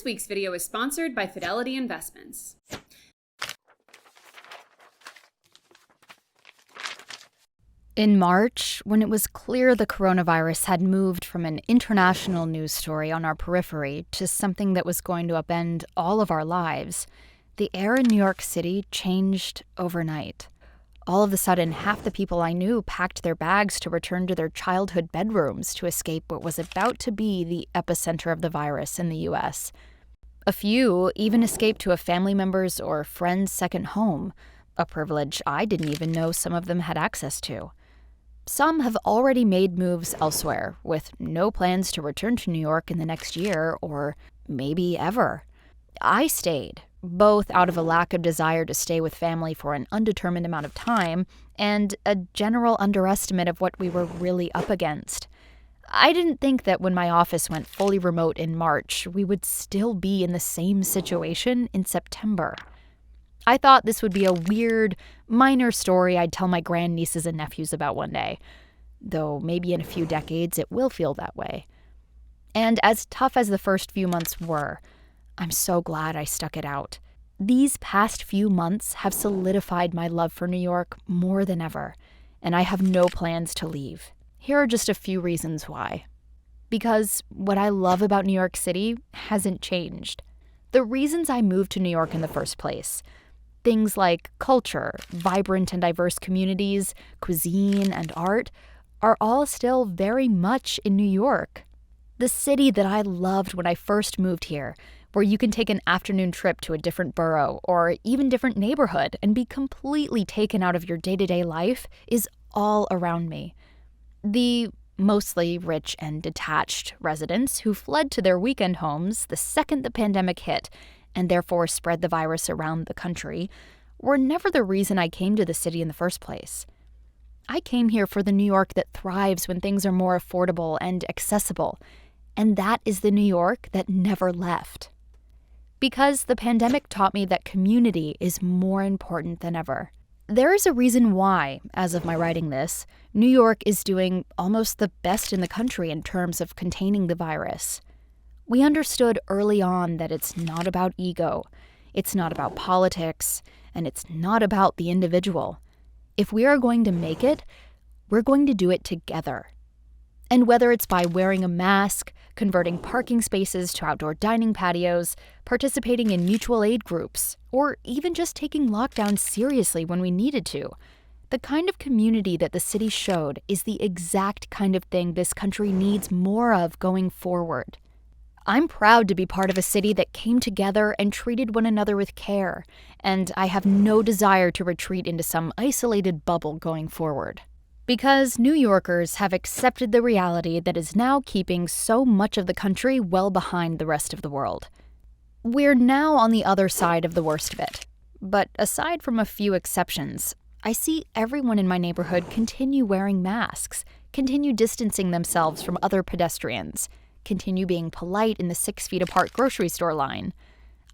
week's video is sponsored by Fidelity Investments. In March, when it was clear the coronavirus had moved from an international news story on our periphery to something that was going to upend all of our lives, the air in New York City changed overnight. All of a sudden, half the people I knew packed their bags to return to their childhood bedrooms to escape what was about to be the epicenter of the virus in the U.S. A few even escaped to a family member's or friend's second home, a privilege I didn't even know some of them had access to. Some have already made moves elsewhere, with no plans to return to New York in the next year or maybe ever. I stayed, both out of a lack of desire to stay with family for an undetermined amount of time and a general underestimate of what we were really up against. I didn't think that when my office went fully remote in March, we would still be in the same situation in September. I thought this would be a weird, minor story I'd tell my grandnieces and nephews about one day, though maybe in a few decades it will feel that way. And as tough as the first few months were, I'm so glad I stuck it out. These past few months have solidified my love for New York more than ever, and I have no plans to leave. Here are just a few reasons why. Because what I love about New York City hasn't changed. The reasons I moved to New York in the first place, things like culture, vibrant and diverse communities, cuisine, and art, are all still very much in New York. The city that I loved when I first moved here, where you can take an afternoon trip to a different borough or even different neighborhood and be completely taken out of your day-to-day life, is all around me. The mostly rich and detached residents who fled to their weekend homes the second the pandemic hit and therefore spread the virus around the country were never the reason I came to the city in the first place. I came here for the New York that thrives when things are more affordable and accessible, and that is the New York that never left. Because the pandemic taught me that community is more important than ever. There is a reason why, as of my writing this, New York is doing almost the best in the country in terms of containing the virus. We understood early on that it's not about ego, it's not about politics, and it's not about the individual. If we are going to make it, we're going to do it together. And whether it's by wearing a mask, converting parking spaces to outdoor dining patios, participating in mutual aid groups, or even just taking lockdown seriously when we needed to, the kind of community that the city showed is the exact kind of thing this country needs more of going forward. I'm proud to be part of a city that came together and treated one another with care, and I have no desire to retreat into some isolated bubble going forward. Because New Yorkers have accepted the reality that is now keeping so much of the country well behind the rest of the world. We're now on the other side of the worst of it. But aside from a few exceptions, I see everyone in my neighborhood continue wearing masks, continue distancing themselves from other pedestrians, continue being polite in the 6 feet apart grocery store line.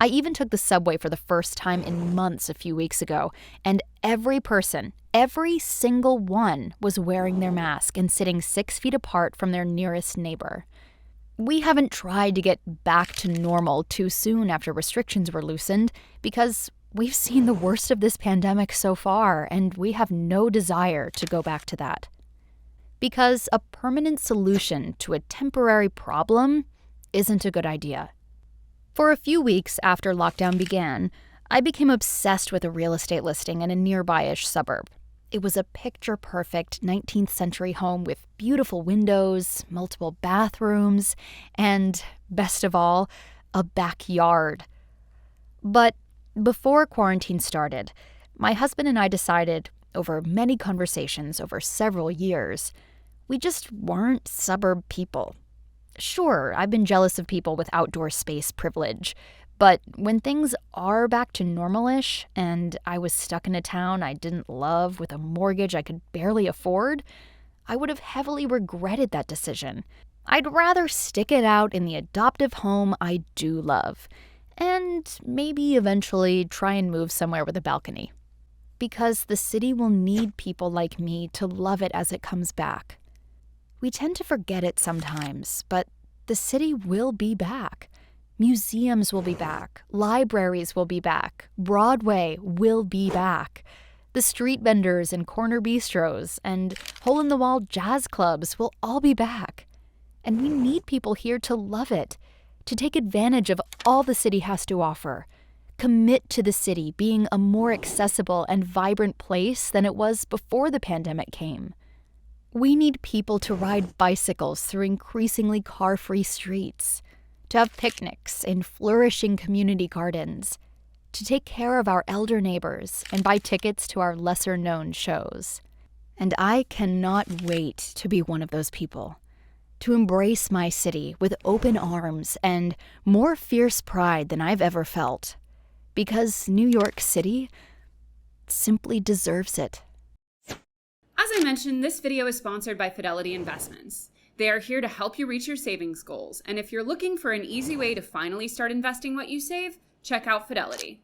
I even took the subway for the first time in months a few weeks ago, and every person, every single one, was wearing their mask and sitting 6 feet apart from their nearest neighbor. We haven't tried to get back to normal too soon after restrictions were loosened, because we've seen the worst of this pandemic so far, and we have no desire to go back to that. Because a permanent solution to a temporary problem isn't a good idea. For a few weeks after lockdown began, I became obsessed with a real estate listing in a nearby-ish suburb. It was a picture-perfect 19th century home with beautiful windows, multiple bathrooms, and, best of all, a backyard. But before quarantine started, my husband and I decided, over many conversations over several years, we just weren't suburb people. Sure, I've been jealous of people with outdoor space privilege, but when things are back to normal-ish and I was stuck in a town I didn't love with a mortgage I could barely afford, I would have heavily regretted that decision. I'd rather stick it out in the adoptive home I do love, and maybe eventually try and move somewhere with a balcony. Because the city will need people like me to love it as it comes back. We tend to forget it sometimes, but the city will be back. Museums will be back. Libraries will be back. Broadway will be back. The street vendors and corner bistros and hole-in-the-wall jazz clubs will all be back. And we need people here to love it, to take advantage of all the city has to offer. Commit to the city being a more accessible and vibrant place than it was before the pandemic came. We need people to ride bicycles through increasingly car-free streets, to have picnics in flourishing community gardens, to take care of our elder neighbors and buy tickets to our lesser-known shows. And I cannot wait to be one of those people, to embrace my city with open arms and more fierce pride than I've ever felt, because New York City simply deserves it. As I mentioned, this video is sponsored by Fidelity Investments. They are here to help you reach your savings goals, and if you're looking for an easy way to finally start investing what you save, check out Fidelity.